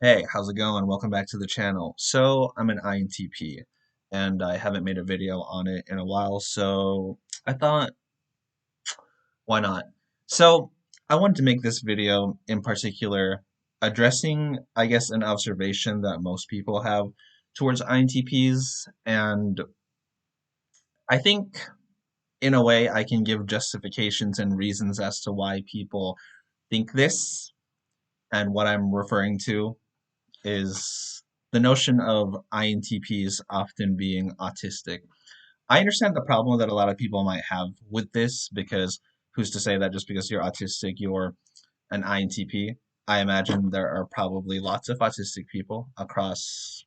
Hey, how's it going? Welcome back to the channel. So, I'm an INTP and I haven't made a video on it in a while, so I thought, why not? So, I wanted to make this video in particular addressing, I guess, an observation that most people have towards INTPs, and I think in a way I can give justifications and reasons as to why people think this, and what I'm referring to is the notion of INTPs often being autistic. I understand the problem that a lot of people might have with this because who's to say that just because you're autistic, you're an INTP? I imagine there are probably lots of autistic people across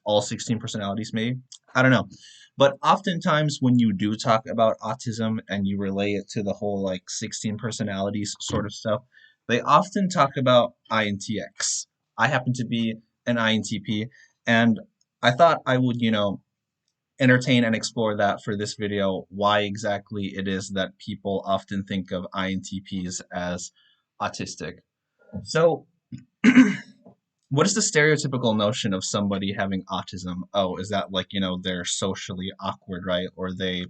all 16 personalities, maybe. I don't know. But oftentimes, when you do talk about autism and you relay it to the whole like 16 personalities sort of stuff, they often talk about INTX. I happen to be an INTP, and I thought I would, entertain and explore that for this video, why exactly it is that people often think of INTPs as autistic. So, what is the stereotypical notion of somebody having autism? Oh, is that like, they're socially awkward, right? Or they,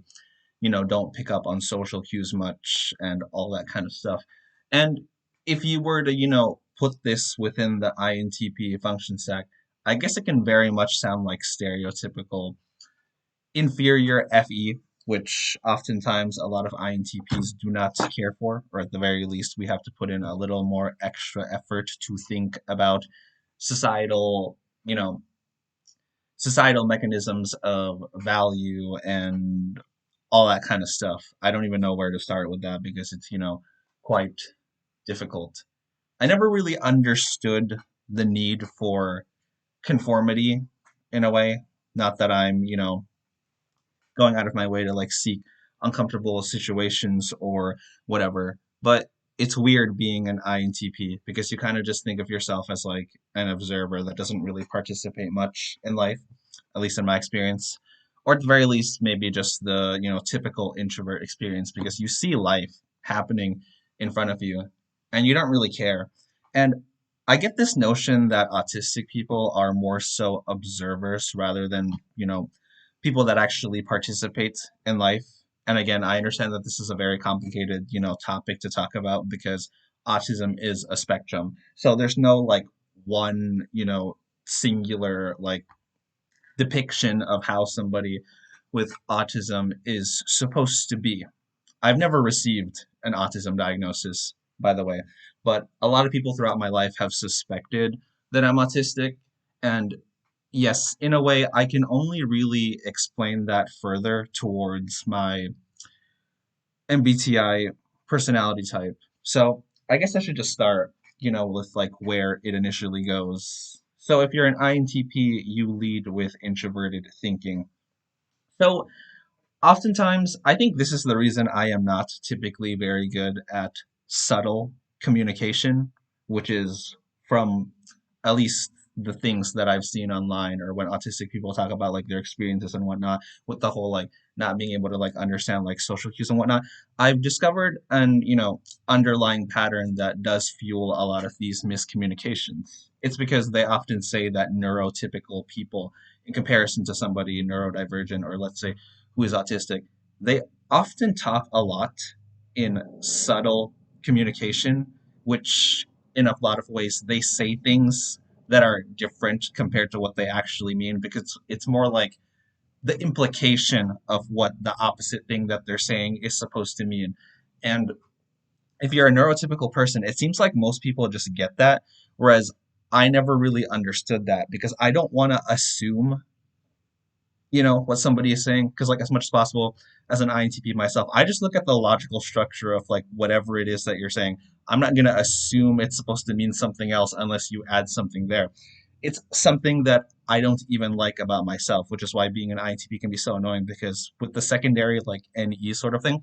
don't pick up on social cues much and all that kind of stuff. And if you were to, put this within the INTP function stack, I guess it can very much sound like stereotypical inferior FE, which oftentimes a lot of INTPs do not care for, or at the very least, we have to put in a little more extra effort to think about societal, you know, societal mechanisms of value and all that kind of stuff. I don't even know where to start with that because it's, quite difficult. I never really understood the need for conformity in a way. Not that I'm, going out of my way to like seek uncomfortable situations or whatever. But it's weird being an INTP because you kind of just think of yourself as like an observer that doesn't really participate much in life, at least in my experience. Or at the very least, maybe just the, typical introvert experience because you see life happening in front of you and you don't really care. And I get this notion that autistic people are more so observers rather than, people that actually participate in life. And again, I understand that this is a very complicated, topic to talk about because autism is a spectrum. So there's no like one, singular like depiction of how somebody with autism is supposed to be. I've never received an autism diagnosis, by the way, but a lot of people throughout my life have suspected that I'm autistic. And yes, in a way, I can only really explain that further towards my MBTI personality type. So I guess I should just start, with like where it initially goes. So if you're an INTP, you lead with introverted thinking. So oftentimes, I think this is the reason I am not typically very good at subtle communication, which is from at least the things that I've seen online or when autistic people talk about like their experiences and whatnot with the whole like not being able to like understand like social cues and whatnot. I've discovered an, underlying pattern that does fuel a lot of these miscommunications. It's because they often say that neurotypical people in comparison to somebody neurodivergent or let's say who is autistic, they often talk a lot in subtle communication, which in a lot of ways they say things that are different compared to what they actually mean because it's more like the implication of what the opposite thing that they're saying is supposed to mean. And if you're a neurotypical person, it seems like most people just get that, whereas I never really understood that because I don't want to assume what somebody is saying because like as much as possible as an INTP myself, I just look at the logical structure of like whatever it is that you're saying. I'm not going to assume it's supposed to mean something else unless you add something there. It's something that I don't even like about myself, which is why being an INTP can be so annoying because with the secondary like NE sort of thing,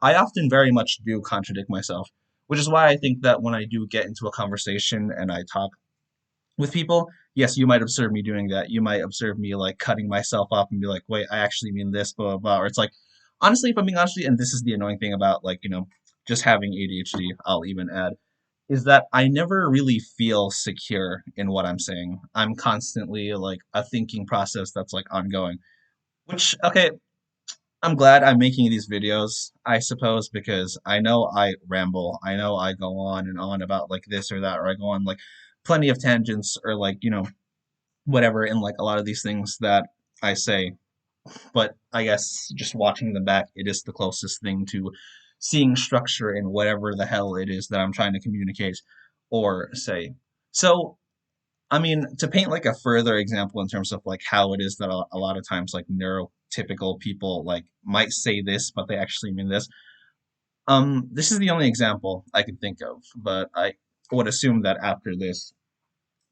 I often very much do contradict myself, which is why I think that when I do get into a conversation and I talk with people, yes, you might observe me doing that. You might observe me like cutting myself off and be like, wait, I actually mean this, blah, blah, blah. Or it's like, honestly, if I'm being honest with you, and this is the annoying thing about like, just having ADHD, I'll even add. is that I never really feel secure in what I'm saying. I'm constantly like a thinking process that's like ongoing. Which, okay, I'm glad I'm making these videos, I suppose, because I know I ramble. I know I go on and on about like this or that, or I go on like plenty of tangents or like, whatever in like a lot of these things that I say. But I guess just watching them back, it is the closest thing to seeing structure in whatever the hell it is that I'm trying to communicate or say. So, I mean, to paint like a further example in terms of like how it is that a lot of times like neurotypical people like might say this, but they actually mean this. This is the only example I can think of, but I would assume that after this,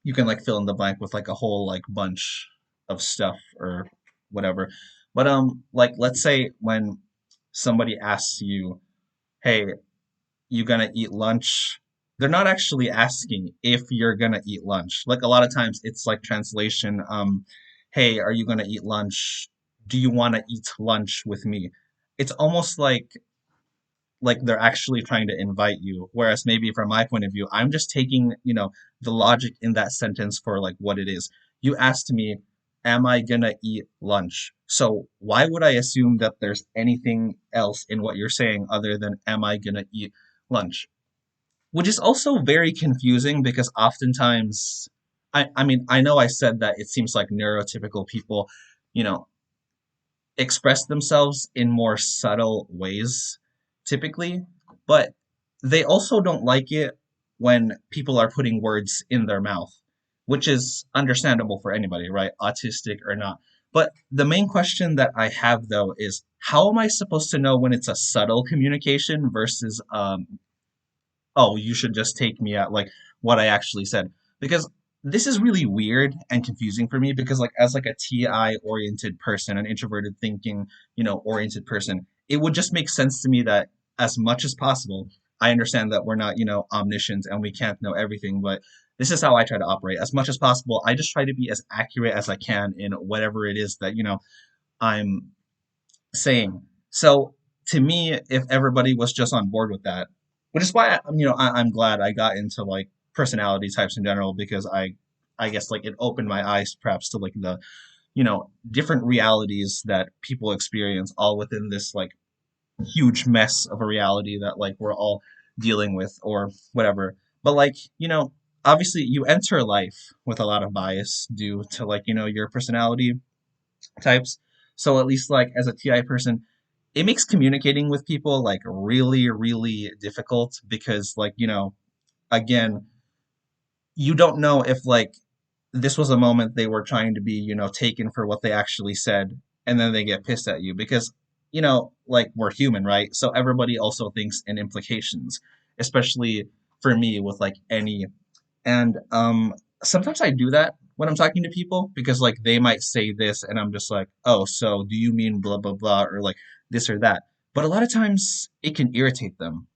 you can like fill in the blank with like a whole like bunch of stuff or whatever. But like let's say when somebody asks you, "Hey, you gonna eat lunch?" They're not actually asking if you're gonna eat lunch. Like a lot of times it's like translation, "Hey, are you gonna eat lunch? Do you want to eat lunch with me?" It's almost like they're actually trying to invite you. Whereas maybe from my point of view, I'm just taking, the logic in that sentence for like what it is. You asked me, am I gonna eat lunch? So why would I assume that there's anything else in what you're saying other than am I gonna eat lunch? Which is also very confusing because oftentimes I mean I know I said that it seems like neurotypical people, you know, express themselves in more subtle ways, typically, but they also don't like it when people are putting words in their mouth, which is understandable for anybody, right? Autistic or not. But the main question that I have though is how am I supposed to know when it's a subtle communication versus oh, you should just take me at like what I actually said. Because this is really weird and confusing for me because like as like a TI oriented person, an introverted thinking, oriented person, it would just make sense to me that as much as possible, I understand that we're not, omniscient and we can't know everything, but this is how I try to operate. As much as possible, I just try to be as accurate as I can in whatever it is that, I'm saying. So to me, if everybody was just on board with that, which is why I'm glad I got into like personality types in general because I guess like it opened my eyes perhaps to like the different realities that people experience all within this like huge mess of a reality that like we're all dealing with or whatever. But like obviously you enter life with a lot of bias due to like your personality types. So at least like as a TI person, it makes communicating with people like really, really difficult because like, again, you don't know if like this was a moment they were trying to be, taken for what they actually said, and then they get pissed at you because, like we're human, right? So everybody also thinks in implications, especially for me with like any and sometimes I do that when I'm talking to people because like they might say this and I'm just like, "Oh, so do you mean blah blah blah or like this or that?" But a lot of times it can irritate them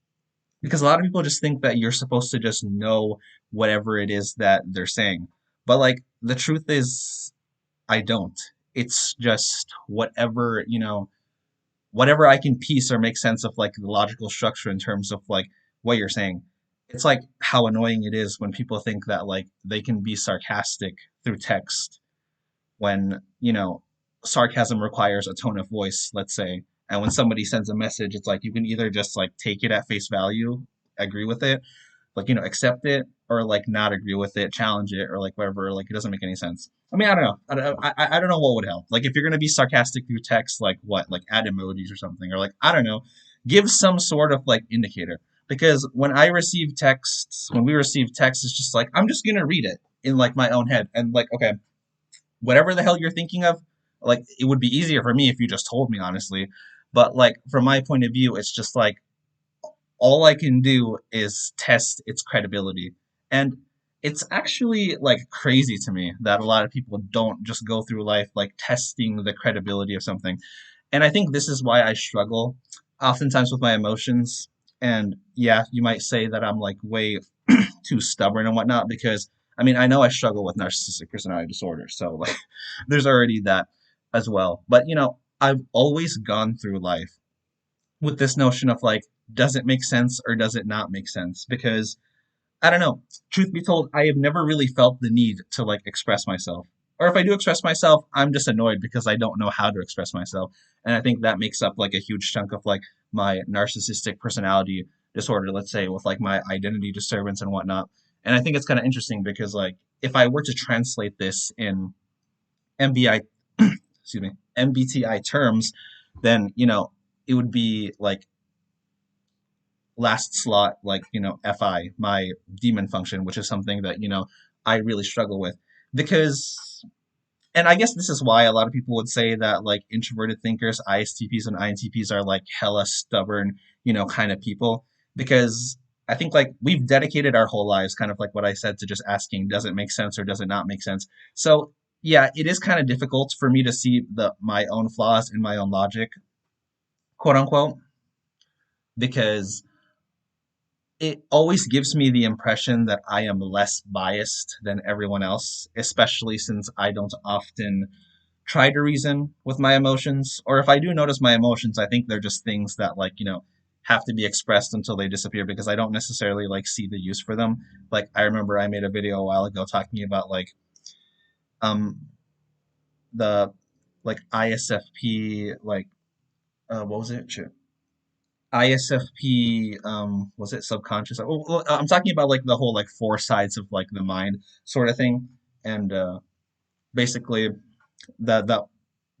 because a lot of people just think that you're supposed to just know whatever it is that they're saying. But like the truth is I don't. It's just whatever, whatever I can piece or make sense of like the logical structure in terms of like what you're saying. It's like how annoying it is when people think that like they can be sarcastic through text when, sarcasm requires a tone of voice, let's say. And when somebody sends a message, it's like you can either just like take it at face value, agree with it, like accept it or like not agree with it, challenge it or like whatever, like it doesn't make any sense. I mean, I don't know. I don't know what would help. Like if you're going to be sarcastic through text, like what, like add emojis or something, or like I don't know, give some sort of like indicator. Because when we receive texts, it's just like I'm just gonna read it in like my own head and like okay, whatever the hell you're thinking of, like it would be easier for me if you just told me honestly. But like from my point of view, it's just like all I can do is test its credibility. And it's actually like crazy to me that a lot of people don't just go through life like testing the credibility of something. And I think this is why I struggle oftentimes with my emotions. And yeah, you might say that I'm like way too stubborn and whatnot because I mean, I know I struggle with narcissistic personality disorder. So like there's already that as well. But I've always gone through life with this notion of like, does it make sense or does it not make sense? Because I don't know. Truth be told, I have never really felt the need to like express myself. Or if I do express myself, I'm just annoyed because I don't know how to express myself. And I think that makes up like a huge chunk of like my narcissistic personality disorder, let's say, with like my identity disturbance and whatnot. And I think it's kind of interesting because like if I were to translate this in MBI, excuse me, MBTI terms, then it would be like last slot, like FI, my demon function, which is something that I really struggle with because, and I guess this is why a lot of people would say that like introverted thinkers, ISTPs and INTPs are like hella stubborn, kind of people, because I think like we've dedicated our whole lives, kind of like what I said, to just asking, does it make sense or does it not make sense? So yeah, it is kind of difficult for me to see the my own flaws in my own logic, quote unquote, because it always gives me the impression that I am less biased than everyone else, especially since I don't often try to reason with my emotions. Or if I do notice my emotions, I think they're just things that, like, have to be expressed until they disappear because I don't necessarily like see the use for them. Like, I remember I made a video a while ago talking about like um the like ISFP, like what was it? Shit. ISFP, was it subconscious? I'm talking about like the whole like four sides of like the mind sort of thing, and basically the the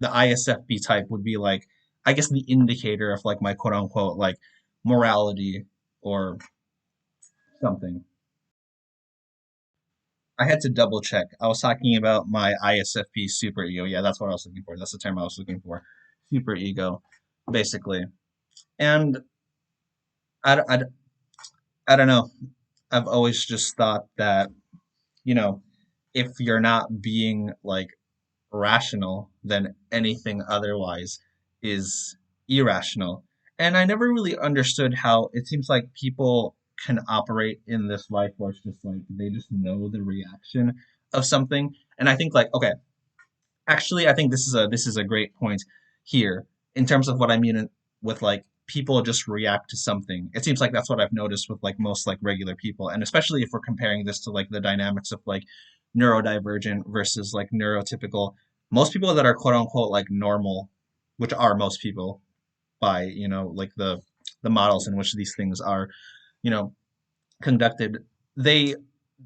the ISFP type would be like, I guess, the indicator of like my quote unquote like morality or something. I had to double check. I was talking about my ISFP super ego. Yeah, that's what I was looking for. That's the term I was looking for. Super ego, basically. And I, I, I don't know. I've always just thought that you know, if you're not being like rational, then anything otherwise is irrational. And I never really understood how it seems like people can operate in this life where it's just like they just know the reaction of something. And I think like, okay, actually, I think this is a great point here in terms of what I mean with like people just react to something. It seems like that's what I've noticed with like most like regular people, and especially if we're comparing this to like the dynamics of like neurodivergent versus like neurotypical. Most people that are quote unquote like normal, which are most people by like the models in which these things are you know conducted, they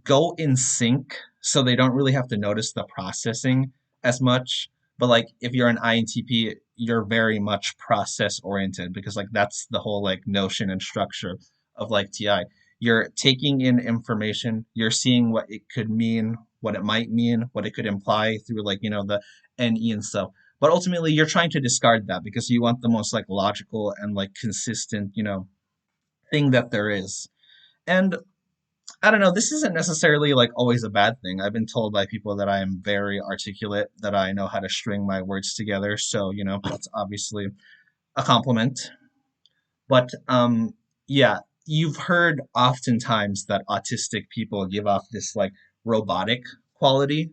go in sync so they don't really have to notice the processing as much. But like if you're an INTP, you're very much process oriented because like that's the whole like notion and structure of like TI. You're taking in information, you're seeing what it could mean, what it might mean, what it could imply through like, the NE and stuff. But ultimately you're trying to discard that because you want the most like logical and like consistent, thing that there is. And I don't know, this isn't necessarily like always a bad thing. I've been told by people that I am very articulate, that I know how to string my words together. So, that's obviously a compliment. But yeah, you've heard oftentimes that autistic people give off this like robotic quality,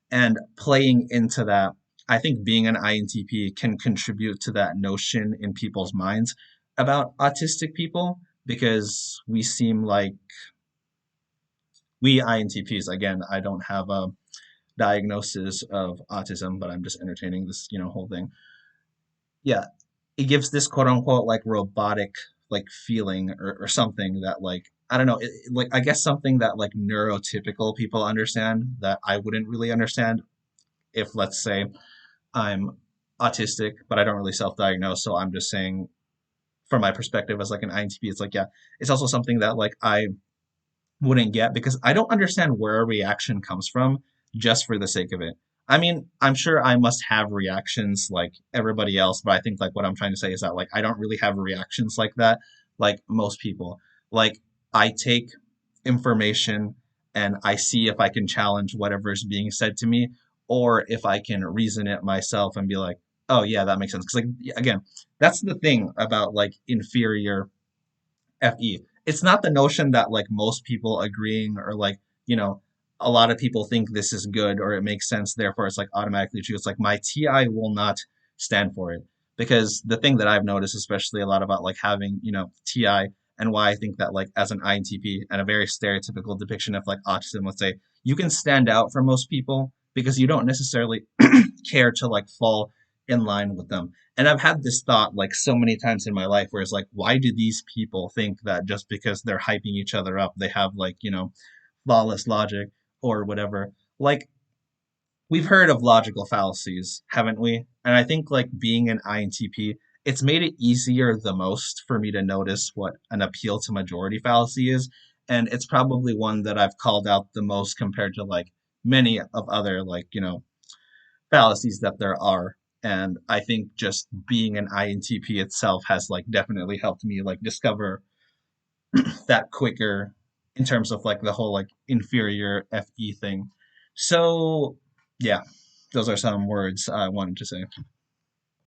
and playing into that, I think being an INTP can contribute to that notion in people's minds about autistic people because we seem like we INTPs, again, I don't have a diagnosis of autism, but I'm just entertaining this, whole thing. Yeah, it gives this quote unquote like robotic like feeling or something that like I don't know, like I guess something that like neurotypical people understand that I wouldn't really understand if let's say I'm autistic, but I don't really self-diagnose, so I'm just saying from my perspective as like an INTP, it's like yeah, it's also something that like I wouldn't get because I don't understand where a reaction comes from just for the sake of it. I mean, I'm sure I must have reactions like everybody else, but I think like what I'm trying to say is that like I don't really have reactions like that like most people. Like I take information and I see if I can challenge whatever's being said to me or if I can reason it myself and be like, "Oh yeah, that makes sense." Cuz like again, that's the thing about like inferior FE. It's not the notion that like most people agreeing or like, a lot of people think this is good or it makes sense, therefore it's like automatically true. It's like my TI will not stand for it. Because the thing that I've noticed, especially a lot about like having, TI and why I think that like as an INTP and a very stereotypical depiction of like autism, let's say, you can stand out from most people because you don't necessarily care to like fall in line with them. And I've had this thought like so many times in my life where it's like, why do these people think that just because they're hyping each other up, they have like, flawless logic or whatever? Like, we've heard of logical fallacies, haven't we? And I think like being an INTP, it's made it easier the most for me to notice what an appeal to majority fallacy is. And it's probably one that I've called out the most compared to like many of other like, fallacies that there are. And I think just being an INTP itself has like definitely helped me like discover that quicker in terms of like the whole like inferior FE thing. So yeah, those are some words I wanted to say.